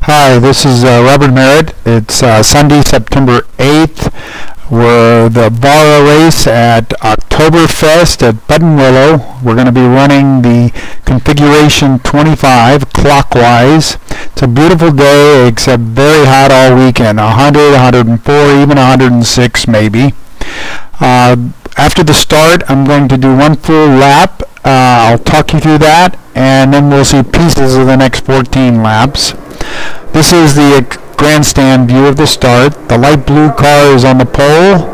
Hi, this is Robert Merritt. It's Sunday, September 8th. We're the VARA race at Octoberfest at ButtonWillow. We're going to be running the configuration 25 clockwise. It's a beautiful day, except very hot all weekend. 100, 104, even 106 maybe. After the start, I'm going to do one full lap. I'll talk you through that, and then we'll see pieces of the next 14 laps. This is the grandstand view of the start. The light blue car is on the pole,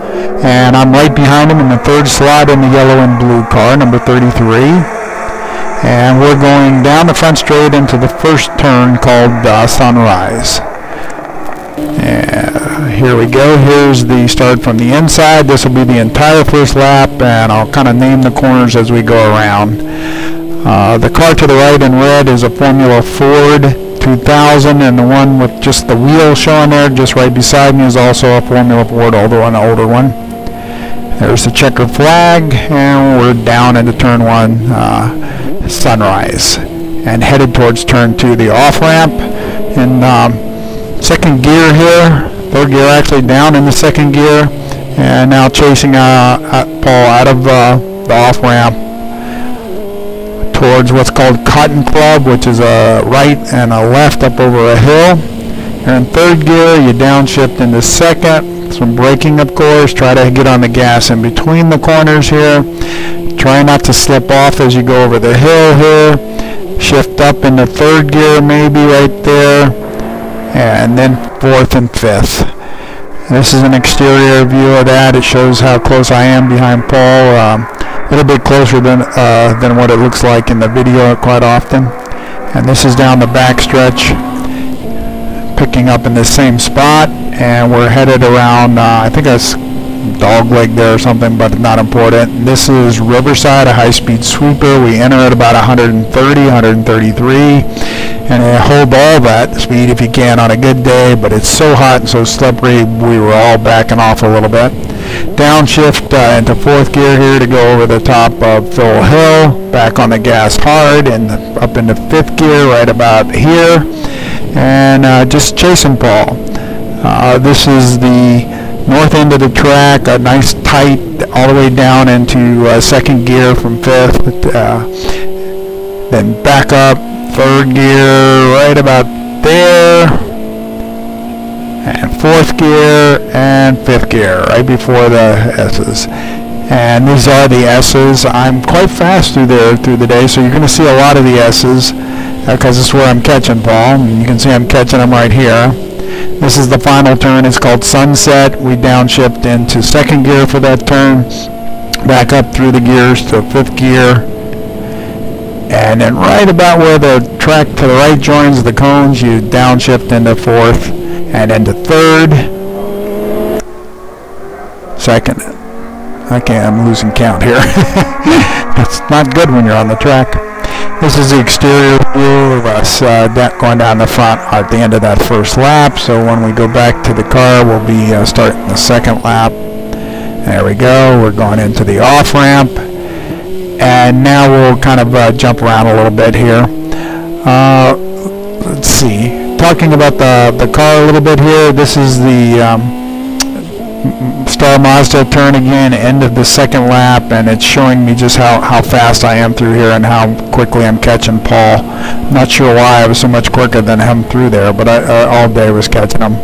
and I'm right behind him in the third slot in the yellow and blue car, number 33. And we're going down the front straight into the first turn called Sunrise. And here we go. Here's the start from the inside. This will be the entire first lap, and I'll kind of name the corners as we go around. The car to the right in red is a Formula Ford 2000, and the one with just the wheel showing there just right beside me is also a Formula Ford, although an older one. There's the checkered flag, and we're down into turn one, Sunrise, and headed towards turn two, the off-ramp. In second gear here, third gear actually down in the second gear, and now chasing Paul out of the off-ramp towards what's called Cotton Club, which is a right and a left up over a hill. You're in third gear, you downshift into second. Some braking, of course. Try to get on the gas in between the corners here. Try not to slip off as you go over the hill here. Shift up into third gear maybe right there, and then fourth and fifth. This is an exterior view of that. It shows how close I am behind Paul. A little bit closer than what it looks like in the video quite often. And this is down the back stretch, picking up in the same spot, and we're headed around, I think that's dog leg there or something, but not important. This is Riverside, a high-speed sweeper. We enter at about 130, 133, and hold all that speed if you can on a good day, but it's so hot and so slippery, we were all backing off a little bit. Downshift into fourth gear here to go over the top of Phil Hill, back on the gas hard, and up into fifth gear right about here, and just chasing Paul. This is the north end of the track, a nice tight all the way down into second gear from fifth, then back up third gear right about there, and fourth gear and fifth gear right before the S's. And these are the S's. I'm quite fast through the day, so you're going to see a lot of the S's because this is where I'm catching Paul, and you can see I'm catching him right here. This is the final turn. It's called Sunset. We downshift into second gear for that turn, back up through the gears to fifth gear, and then right about where the track to the right joins the cones, you downshift into fourth and into third, second. I'm losing count here. It's not good when you're on the track. This is the exterior view of us going down the front at the end of that first lap. So when we go back to the car, we'll be starting the second lap. There we go. We're going into the off-ramp. And now we'll kind of jump around a little bit here. Let's see. Talking about the car a little bit here. This is the Star Mazda turn again, end of the second lap, and it's showing me just how fast I am through here and how quickly I'm catching Paul. I'm not sure why I was so much quicker than him through there, but I all day was catching him.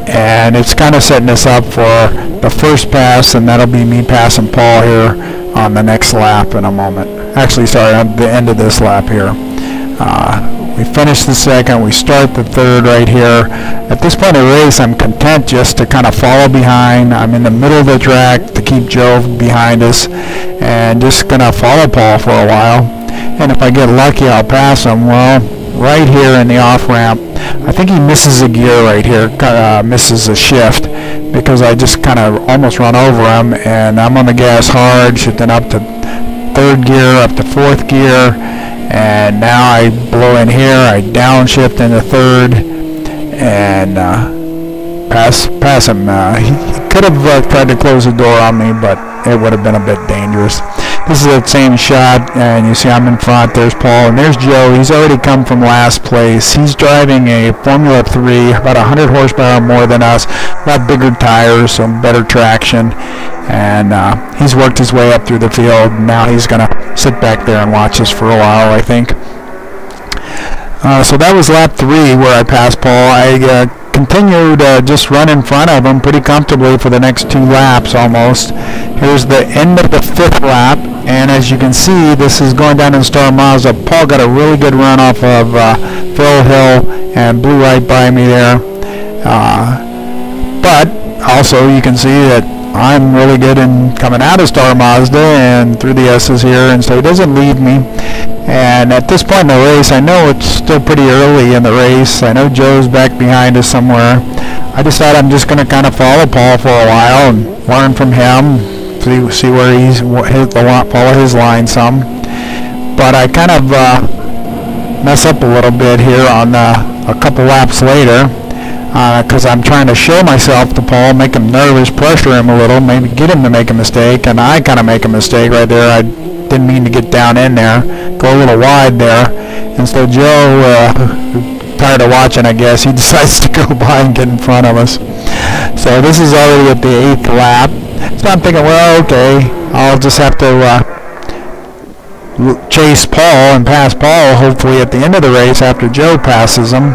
And it's kind of setting us up for the first pass, and that'll be me passing Paul here on the next lap in a moment. Actually, sorry, on the end of this lap here. We finish the second, we start the third right here. At this point of the race, I'm content just to kind of follow behind. I'm in the middle of the track to keep Joe behind us, and just going to follow Paul for a while. And if I get lucky, I'll pass him. Well, right here in the off-ramp, I think he misses a gear right here, misses a shift, because I just kind of almost run over him, and I'm on the gas hard, shifting up to third gear, up to fourth gear. And now I blow in here, I downshift into third, and pass him. He could have tried to close the door on me, but it would have been a bit dangerous. This is that same shot, and you see I'm in front. There's Paul, and there's Joe. He's already come from last place. He's driving a Formula 3, about 100 horsepower more than us, a lot bigger tires, some better traction, and he's worked his way up through the field. Now he's going to sit back there and watch us for a while, I think. So that was lap 3 where I passed Paul. I continued just run in front of him pretty comfortably for the next 2 laps almost. Here's the end of the 5th lap, and as you can see, this is going down in Star Mazda. Paul got a really good run off of Phil Hill and blew right by me there. But also you can see that I'm really good in coming out of Star Mazda and through the S's here, and so he doesn't leave me. And at this point in the race, I know it's still pretty early in the race. I know Joe's back behind us somewhere. I decided I'm just going to kind of follow Paul for a while and learn from him, see where he's follow his line some. But I kind of mess up a little bit here on a couple laps later, because I'm trying to show myself to Paul, make him nervous, pressure him a little, maybe get him to make a mistake, and I kind of make a mistake right there. I didn't mean to get down in there, go a little wide there, and so Joe, tired of watching, I guess, he decides to go by and get in front of us. So this is already at the 8th lap. So I'm thinking, well, okay, I'll just have to chase Paul and pass Paul, hopefully at the end of the race after Joe passes him.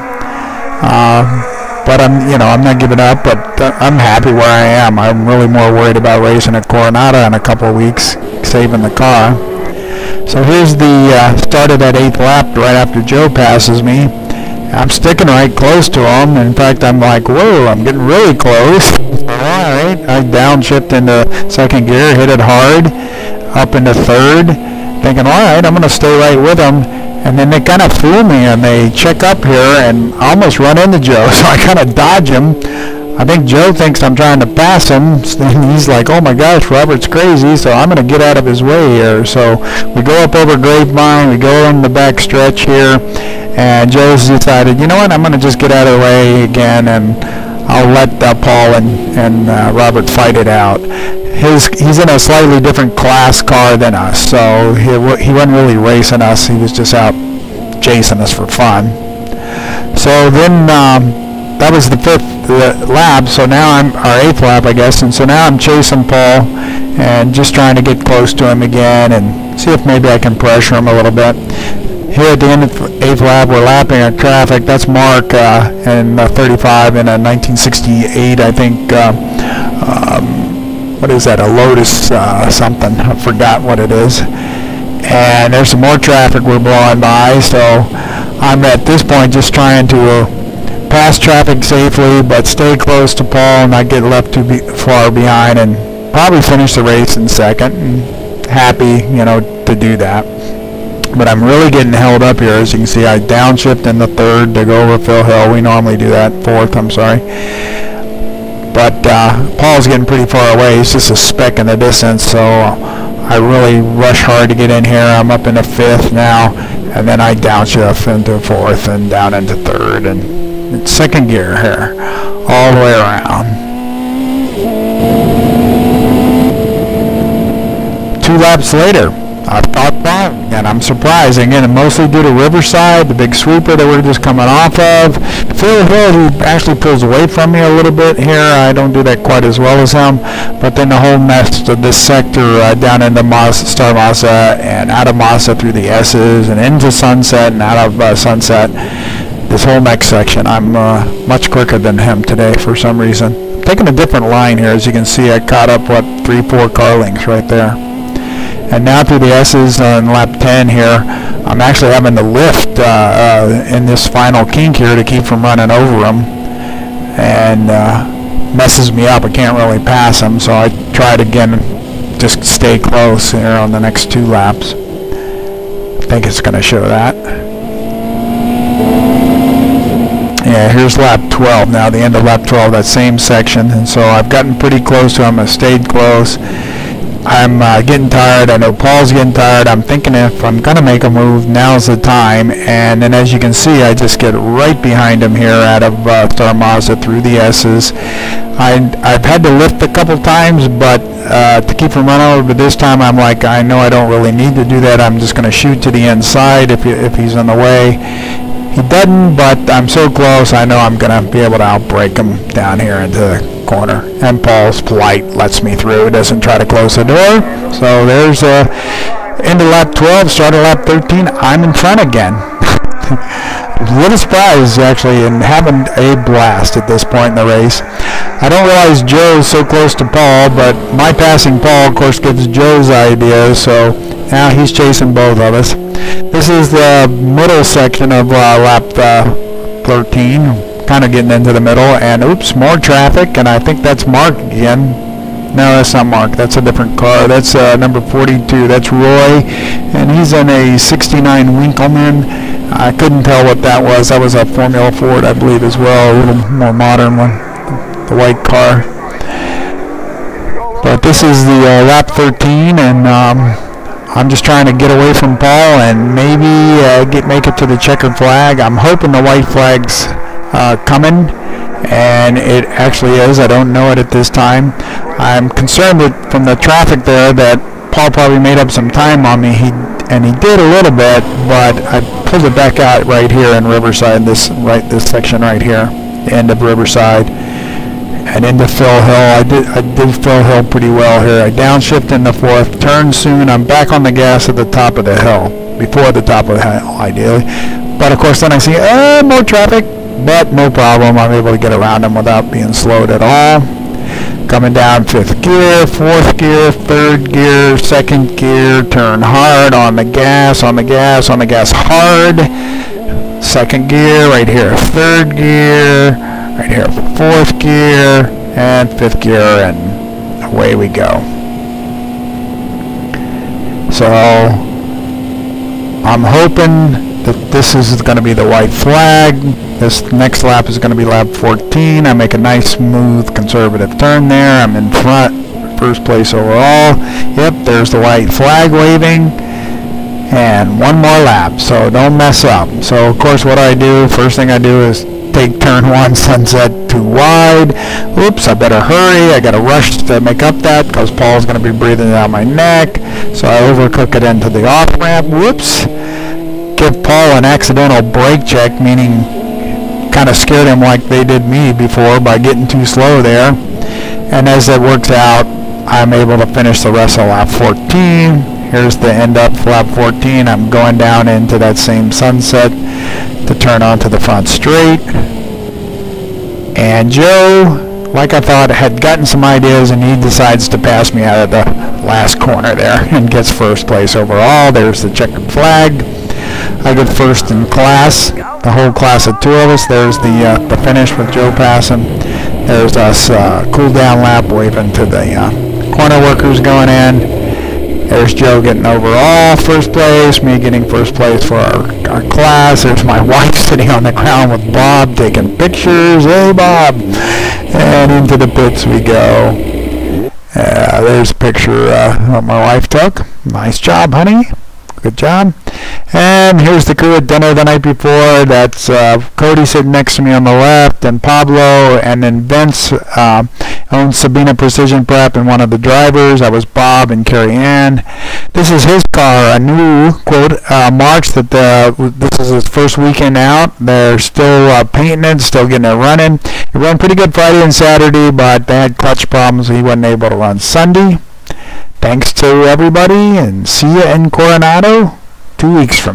But I'm not giving up. But I'm happy where I am. I'm really more worried about racing at Coronado in a couple of weeks, saving the car. So here's the start of that 8th lap right after Joe passes me. I'm sticking right close to him. In fact, I'm like, whoa, I'm getting really close. All right, I downshift into 2nd gear, hit it hard, up into 3rd, thinking, all right, I'm going to stay right with him. And then they kind of fool me, and they check up here and almost run into Joe, so I kind of dodge him. I think Joe thinks I'm trying to pass him, and he's like, oh my gosh, Robert's crazy, so I'm going to get out of his way here. So we go up over Grapevine, we go on the back stretch here, and Joe's decided, you know what, I'm going to just get out of the way again, and I'll let Paul and Robert fight it out. He's in a slightly different class car than us, so he wasn't really racing us. He was just out chasing us for fun. So then that was the 5th lap, so now I'm our 8th lap, I guess, and so now I'm chasing Paul and just trying to get close to him again and see if maybe I can pressure him a little bit. Here at the end of the 8th lap, we're lapping at traffic. That's Mark in 35 in a 1968, I think. What is that? A Lotus something. I forgot what it is. And there's some more traffic we're blowing by. So I'm at this point just trying to pass traffic safely, but stay close to Paul and not get left too far behind, and probably finish the race in 2nd. And happy, to do that. But I'm really getting held up here. As you can see, I downshift in the 3rd to go over Phil Hill. We normally do that. 4th, I'm sorry. But Paul's getting pretty far away. He's just a speck in the distance, so I really rush hard to get in here. I'm up into 5th now, and then I downshift into 4th and down into 3rd, and it's 2nd gear here, all the way around. 2 laps later, I thought that, and I'm surprised. Again, mostly due to Riverside, the big sweeper that we're just coming off of. Phil Hill, who actually pulls away from me a little bit here. I don't do that quite as well as him. But then the whole mess of this sector down into Star Mazda and out of Mazda through the S's and into Sunset and out of Sunset. This whole next section, I'm much quicker than him today for some reason. I'm taking a different line here. As you can see, I caught up, 3-4 car lengths right there. And now through the S's on lap 10 here, I'm actually having to lift in this final kink here to keep from running over him, and messes me up. I can't really pass him, so I tried again, just stay close here on the next 2 laps. I think it's going to show that. Yeah, here's lap 12 now, the end of lap 12, that same section, and so I've gotten pretty close to him. I stayed close. I'm getting tired. I know Paul's getting tired. I'm thinking if I'm going to make a move, now's the time. And then as you can see, I just get right behind him here out of Star Mazda through the S's. I've had to lift a couple times, but to keep from running over, but this time I'm like, I know I don't really need to do that. I'm just going to shoot to the inside if he's in the way. He doesn't, but I'm so close, I know I'm going to be able to outbrake him down here into the corner. And Paul's polite, lets me through, doesn't try to close the door. So there's into lap 12, start of lap 13, I'm in front again. A little surprised, actually, and having a blast at this point in the race. I don't realize Joe's so close to Paul, but my passing Paul, of course, gives Joe's ideas, so now he's chasing both of us. This is the middle section of lap 13, kind of getting into the middle, and oops, more traffic, and I think that's Mark again. No, that's not Mark, that's a different car. That's number 42, that's Roy, and he's in a 69 Winkleman. I couldn't tell what that was. That was a Formula Ford, I believe, as well, a little more modern one, the white car. But this is the lap 13, and I'm just trying to get away from Paul and maybe make it to the checkered flag. I'm hoping the white flag's coming, and it actually is. I don't know it at this time. I'm concerned that from the traffic there that Paul probably made up some time on me. He did a little bit, but I pulled it back out right here in Riverside, this section right here, the end of Riverside, and into Phil Hill. I did Phil Hill pretty well here. I downshift in the fourth, turn soon. I'm back on the gas at the top of the hill, before the top of the hill, ideally. But of course, then I see more traffic, but no problem. I'm able to get around them without being slowed at all. Coming down fifth gear, fourth gear, third gear, second gear, turn hard on the gas, on the gas, on the gas hard. Second gear, right here, third gear, right here, fourth gear, and fifth gear, and away we go. So I'm hoping that this is going to be the white flag. This next lap is going to be lap 14. I make a nice, smooth, conservative turn there. I'm in front, first place overall. Yep, there's the white flag waving. And one more lap, so don't mess up. So, of course, what I do, first thing I do is take turn one, sunset too wide. Oops, I better hurry. I got to rush to make up that because Paul's going to be breathing down my neck. So I overcook it into the off-ramp. Whoops. Give Paul an accidental brake check, meaning kind of scared him like they did me before by getting too slow there. And as it works out, I'm able to finish the rest of lap 14. Here's the end up for lap 14. I'm going down into that same sunset to turn onto the front straight. And Joe, like I thought, had gotten some ideas, and he decides to pass me out of the last corner there and gets first place overall. There's the checkered flag. I get first in class, the whole class of two of us. There's the finish with Joe passing. There's us cool down lap waving to the corner workers going in. There's Joe getting overall first place, me getting first place for our class. There's my wife sitting on the ground with Bob taking pictures. Hey, Bob. And into the pits we go. There's a picture that my wife took. Nice job, honey. Good job. And here's the crew at dinner the night before. That's Cody sitting next to me on the left, and Pablo, and then Vince owns Sabina Precision Prep and one of the drivers. I was Bob and Carrie Ann. This is his car, a new, quote, March, that this is his first weekend out. They're still painting it, still getting it running. It ran pretty good Friday and Saturday, but they had clutch problems, so he wasn't able to run Sunday. Thanks to everybody, and see you in Coronado 2 weeks from now.